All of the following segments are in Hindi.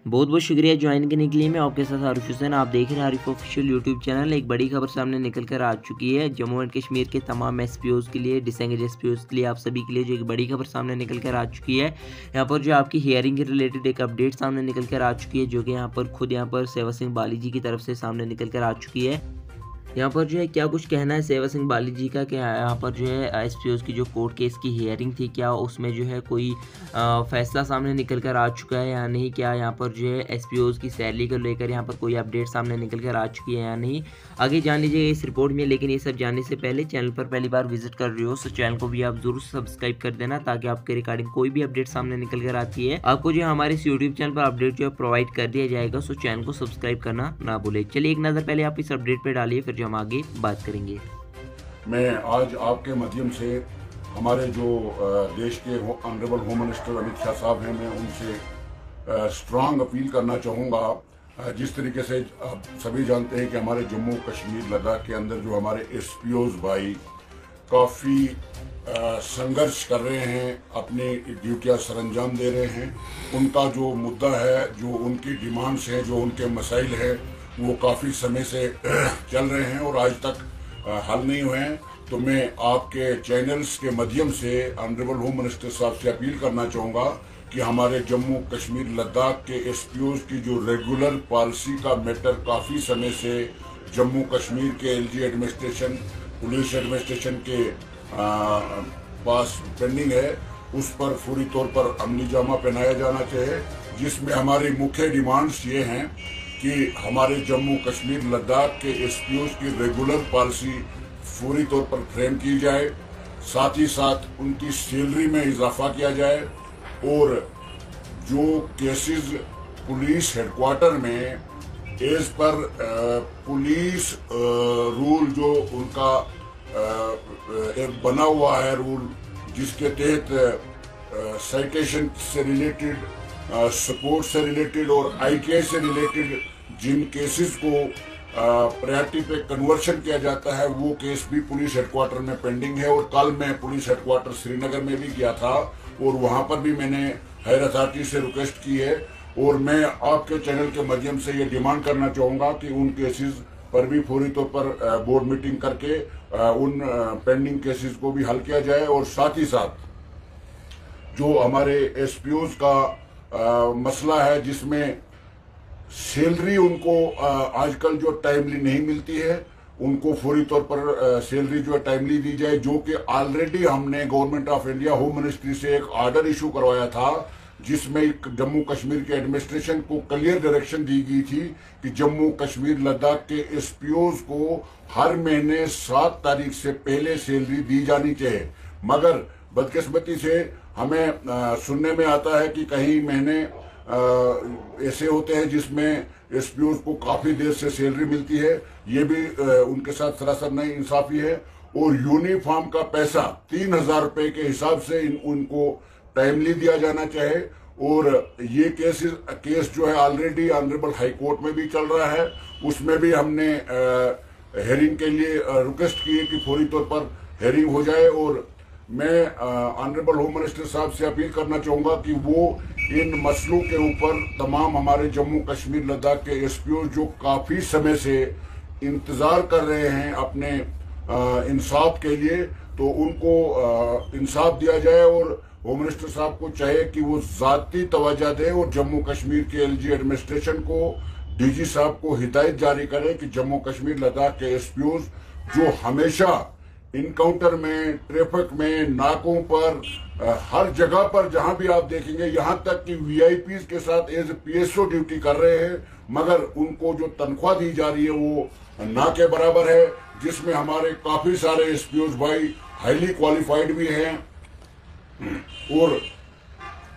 बहुत बहुत शुक्रिया ज्वाइन करने के लिए। मैं आपके साथ आरिफ हुसैन, आप देख रहे हैं आरिफ ऑफिशियल यूट्यूब चैनल। एक बड़ी खबर सामने निकल कर आ चुकी है जम्मू एंड कश्मीर के तमाम एसपीओज़ के लिए, डिसेंगेज एसपीओज़ के लिए, आप सभी के लिए जो एक बड़ी खबर सामने निकल कर आ चुकी है। यहाँ पर जो आपकी हियरिंग के रिलेटेड एक अपडेट सामने निकल कर आ चुकी है, जो कि यहाँ पर खुद यहाँ पर सेवा सिंह बाली जी की तरफ से सामने निकल कर आ चुकी है। यहाँ पर जो है क्या कुछ कहना है सेवा सिंह बाली जी का कि यहाँ पर जो है एसपीओज़ की जो कोर्ट केस की हियरिंग थी, क्या उसमें जो है कोई फैसला सामने निकल कर आ चुका है या नहीं, क्या यहाँ पर जो है एसपीओज़ की सैलरी को लेकर यहाँ पर कोई अपडेट सामने निकल कर आ चुकी है या नहीं, आगे जान लीजिए इस रिपोर्ट में। लेकिन ये सब जानने से पहले चैनल पर पहली बार विजिट कर रहे हो तो चैनल को भी आप जरूर सब्सक्राइब कर देना, ताकि आपके रिगार्डिंग कोई भी अपडेट सामने निकल कर आती है आपको जो हमारे इस यूट्यूब चैनल पर अपडेट जो है प्रोवाइड कर दिया जाएगा। सो चैनल को सब्सक्राइब करना ना भूले। चलिए एक नज़र पहले आप इस अपडेट पर डालिए, फिर जो हम आगे बात करेंगे। मैं आज आपके माध्यम से हमारे जो देश के honourable home minister Amit Shah साहब हैं, मैं उनसे स्ट्रांग अपील करना चाहूँगा। जिस तरीके से आप सभी जानते हैं कि हमारे जम्मू कश्मीर लद्दाख के अंदर जो हमारे एसपीओज़ भाई काफ़ी संघर्ष कर रहे हैं, अपनी ड्यूटियाँ सरअंजाम दे रहे हैं, उनका जो मुद्दा है, जो उनकी डिमांड्स हैं, जो उनके मसाइल हैं, वो काफ़ी समय से चल रहे हैं और आज तक हल नहीं हुए हैं। तो मैं आपके चैनल्स के माध्यम से ऑनरेबल होम मिनिस्टर साहब से अपील करना चाहूँगा कि हमारे जम्मू कश्मीर लद्दाख के एसपीओज़ की जो रेगुलर पॉलिसी का मैटर काफ़ी समय से जम्मू कश्मीर के एलजी एडमिनिस्ट्रेशन, पुलिस एडमिनिस्ट्रेशन के पास पेंडिंग है, उस पर पूरी तौर पर अमली जामा पहनाया जाना चाहिए, जिसमें हमारी मुख्य डिमांड्स ये हैं कि हमारे जम्मू कश्मीर लद्दाख के एसपीओज़ की रेगुलर पॉलिसी पूरी तौर पर फ्रेम की जाए, साथ ही साथ उनकी सैलरी में इजाफा किया जाए, और जो केसेस पुलिस हेडक्वार्टर में एज पर पुलिस रूल जो उनका एक बना हुआ है रूल, जिसके तहत साइटेशन से रिलेटेड, सपोर्ट से रिलेटेड और आईटीआई से रिलेटेड जिन केसेस को प्रायोरिटी पे कन्वर्शन किया जाता है, वो केस भी पुलिस हेडक्वार्टर में पेंडिंग है। और कल मैं पुलिस हेडक्वार्टर श्रीनगर में भी गया था और वहां पर भी मैंने हायर अथॉरिटी से रिक्वेस्ट की है, और मैं आपके चैनल के माध्यम से ये डिमांड करना चाहूँगा कि उन केसेस पर भी पूरी तौर पर बोर्ड मीटिंग करके उन पेंडिंग केसेस को भी हल किया जाए। और साथ ही साथ जो हमारे एसपीओज़ का मसला है, जिसमें सैलरी उनको आजकल जो टाइमली नहीं मिलती है, उनको फौरी तौर पर सैलरी जो है टाइमली दी जाए, जो कि ऑलरेडी हमने government of India home ministry से एक ऑर्डर इशू करवाया था, जिसमें जम्मू कश्मीर के एडमिनिस्ट्रेशन को क्लियर डायरेक्शन दी गई थी कि जम्मू कश्मीर लद्दाख के एसपीओज़ को हर महीने 7 तारीख से पहले सैलरी दी जानी चाहिए। मगर बदकिस्मती से हमें सुनने में आता है कि कहीं महीने ऐसे होते हैं जिसमें एसपीओज़ को काफी देर से सैलरी मिलती है। ये भी उनके साथ सरासर नहीं इंसाफी है। और यूनिफॉर्म का पैसा 3,000 रुपए के हिसाब से उनको टाइमली दिया जाना चाहिए। और ये केस जो है ऑलरेडी ऑनरेबल हाई कोर्ट में भी चल रहा है, उसमें भी हमने हेयरिंग के लिए रिक्वेस्ट की है कि फौरी तौर पर हेयरिंग हो जाए। और मैं ऑनरेबल होम मिनिस्टर साहब से अपील करना चाहूँगा कि वो इन मसलों के ऊपर तमाम हमारे जम्मू कश्मीर लद्दाख के एसपीओ जो काफ़ी समय से इंतज़ार कर रहे हैं अपने इंसाफ के लिए, तो उनको इंसाफ दिया जाए। और होम मिनिस्टर साहब को चाहिए कि वो ज़ाती तवज्जो दें और जम्मू कश्मीर के एलजी एडमिनिस्ट्रेशन को, डीजी साहब को हिदायत जारी करें कि जम्मू कश्मीर लद्दाख के एसपीओ जो हमेशा इनकाउंटर में, ट्रैफिक में, नाकों पर, हर जगह पर जहां भी आप देखेंगे, यहां तक कि वीआईपीज के साथ एज पीएसओ ड्यूटी कर रहे हैं, मगर उनको जो तनख्वाह दी जा रही है वो ना के बराबर है, जिसमें हमारे काफी सारे एसपीओज़ भाई हाईली क्वालिफाइड भी हैं और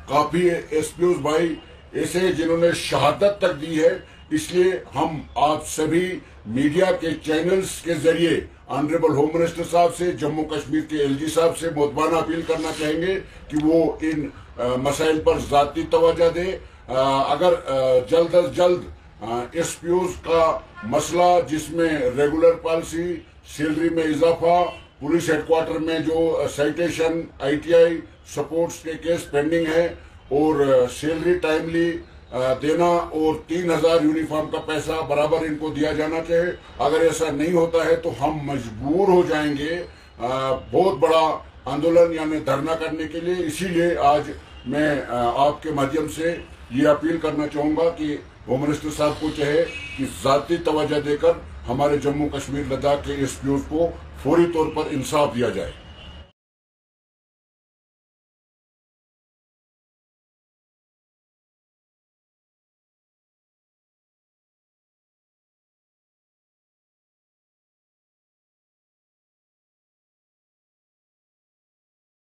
काफी एसपीओज़ भाई ऐसे हैं जिन्होंने शहादत तक दी है। इसलिए हम आप सभी मीडिया के चैनल्स के जरिए ऑनरेबल होम मिनिस्टर साहब से, जम्मू कश्मीर के एलजी साहब से मुतबाना अपील करना चाहेंगे कि वो इन मसाइल पर ज़ाती तवज्जो दे। अगर जल्द अज जल्द एसपीओज़ का मसला, जिसमें रेगुलर पॉलिसी, सैलरी में इजाफा, पुलिस हेडक्वार्टर में जो साइटेशन, आईटीआई, सपोर्ट्स के केस पेंडिंग है और सैलरी टाइमली देना और 3,000 यूनिफॉर्म का पैसा बराबर इनको दिया जाना चाहिए। अगर ऐसा नहीं होता है तो हम मजबूर हो जाएंगे बहुत बड़ा आंदोलन यानी धरना करने के लिए। इसीलिए आज मैं आपके माध्यम से ये अपील करना चाहूंगा कि होम मिनिस्टर साहब को चाहे कि जाती तवज्जो देकर हमारे जम्मू कश्मीर लद्दाख के एसपीओ को फौरी तौर पर इंसाफ दिया जाए।